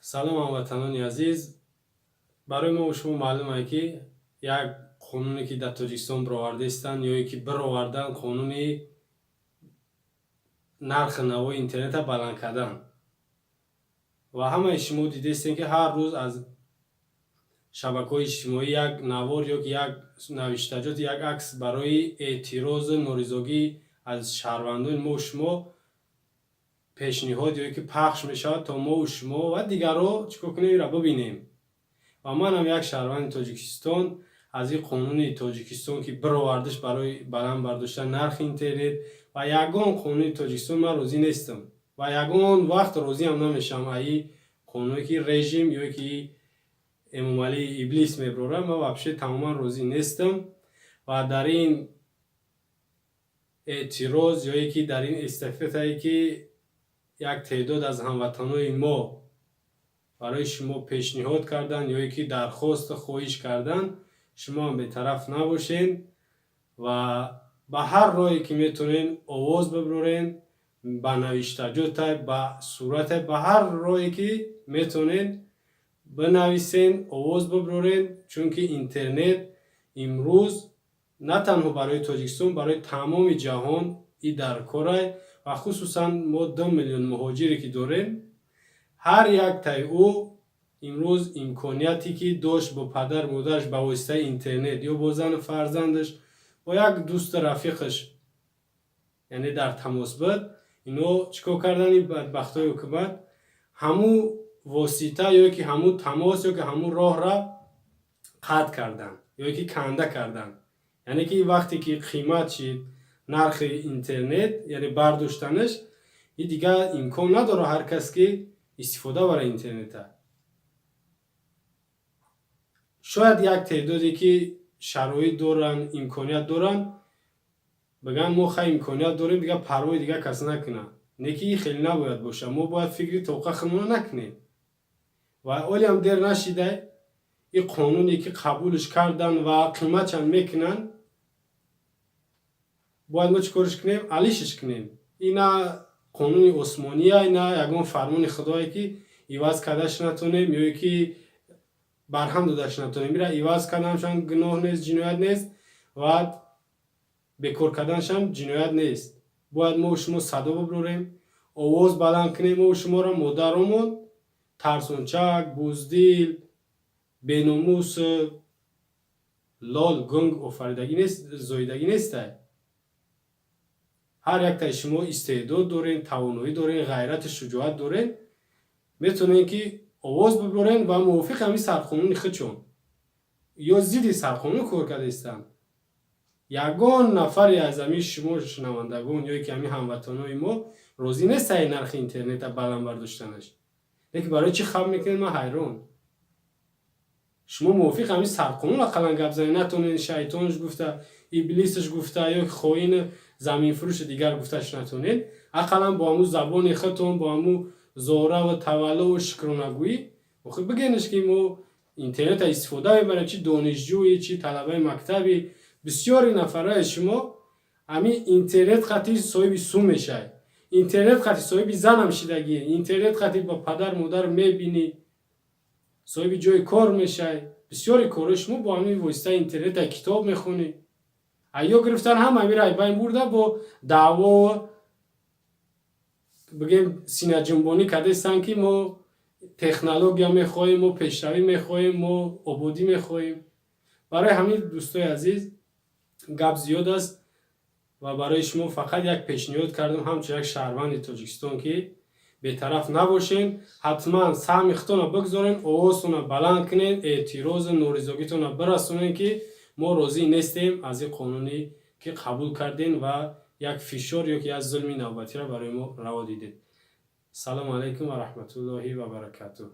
سلام هموطنان عزیز. برای ما و شما معلومه که یک قانونی که در تاجیکستان برآورده استند یا که برآوردن قانونی نرخ نوای اینترنت بلند کردن و همه شما دیده استین که هر روز از شبکه‌های اجتماعی یک نوار یا یک نوشتجات یک عکس برای اعتراض ناریزگی از شهروندان ما و شما پیشنهاد یا که پخش میشود تا ما و شما و دیگران چیکار کنیم را ببینیم. و من هم یک شهروند تاجیکستان از این قانون تاجیکستان که برآوردش برای بلند برداشتن نرخ اینترنت و یگان قانون تاجیکستان من راضی نیستم و یگان وقت راضی هم نمیشم ای قانونی که رژیم یا که امامعلی ابلیس میبره من واقعا تماما راضی نیستم و در این اعتراض یا که در این استفاده که یک تعداد از هموطنان ما برای شما پیشنهاد کردن یا یکی درخواست خواهش کردن، شما هم به طرف نباشین و به هر راهی که میتونین آواز ببرین، با نوشتجات، با صورت، به هر راهی که میتونین بنویسین، آواز ببرین، چون که اینترنت امروز نه تنها برای تاجیکستان برای تمام جهان ای در کاره و خصوصا ما 2 میلیون مهاجری که داریم، هر یک تای او امروز امکانیتی که داشت با پدر مادرش با واسطه اینترنت یا با زن فرزندش با یک دوست رفیقش یعنی در تماس بود، اینو چیکار کردن این بدبختای حکومت؟ همو واسطه یا که همو تماس یا که همو راه را قطع کردن یا که کنده کردن. یعنی که وقتی که قیمت شد نرخ اینترنت یعنی برداشتنش، این دیگه امکان نداره هر کس که استفاده برای اینترنت. شاید یک تعدادی که شرایط دارن، امکانیت دارن، بگن ما خیلی امکانیت داریم دیگه پروای دیگه کس نکنه. نه که خیلی نباید باشه، ما باید فکری توقع خودمون نکنیم. و اولی هم دیر نشیده این قانونی که قبولش کردن و قیمتش هم میکنن، باید ما چیکارش کنیم؟ علیشش کنیم. اینا قانون عثمانیه، اینا یگان فرمان خدایی که ایواز کردش نتونیم یا که برهم دادش نتونیم. میره ایواز کردنش هم گناه نیست، جنایت نیست و بکار کردنش هم جنایت نیست. باید ما و شما صدا ببریم، آواز بلند کنیم، ما و شما را مادرمون ترسونچک، بزدل، بیناموس، لال، گنگ آفریدگی نیست، زایدگی نیست. هر یک تا شما استعداد دارین، توانایی دارین، غیرت، شجاعت دارین، میتونین که آواز ببرین و موافق همین سرقانون خودشون یا ضد سرقانون کار کرده هستن. یگان نفری از همین شما شنوندگان یا که همین هموطنای ما راضی نیست این نرخ اینترنت بلند برداشتنش. لیکن برای چی خم میکنین؟ من حیران. شما موافق همین سرقانون اقلا گپ زنین، نتونین شیطانش گفته، ابلیسش گفته یا خائن زمین فروش دیگر گفتش نتونین، اقلا با همون زبان خودتون با همون زاره و توله و شکرانگویی خود بگینش که ما اینترنت استفاده میبریم، چی دانشجوی، چی طلبه مکتبی، بسیاری نفره شما همین اینترنت خاطر صاحب سوم میشه، اینترنت خاطر صاحب زن هم شدگی، اینترنت خاطر با پدر مادر میبینی، صاحب جای کار میشه، بسیاری کارش شما با همین واسطه اینترنت کتاب میخونی. ایا گرفتن هم میره بین برده با دعوا بگیم سینه جنبانی کرده استن که ما تکنولوژی میخوایم، ما پیشروی میخوایم، ما آبادی میخوایم. برای همین دوستای عزیز گپ زیاد است و برای شما فقط یک پیشنهاد کردم، همچون یک شهروند تاجیکستان که به طرف نباشین، حتما سهمیختون رو بگذارین، آوازتون رو بلند کنین، اعتراض ناریزگیتون رو برسونین که ما راضی نیستیم از این قانونی که قبول کردین و یک فشار یا که از ظلم نوبتی را برای ما روا دیدید. سلام علیکم و رحمت الله و برکاته.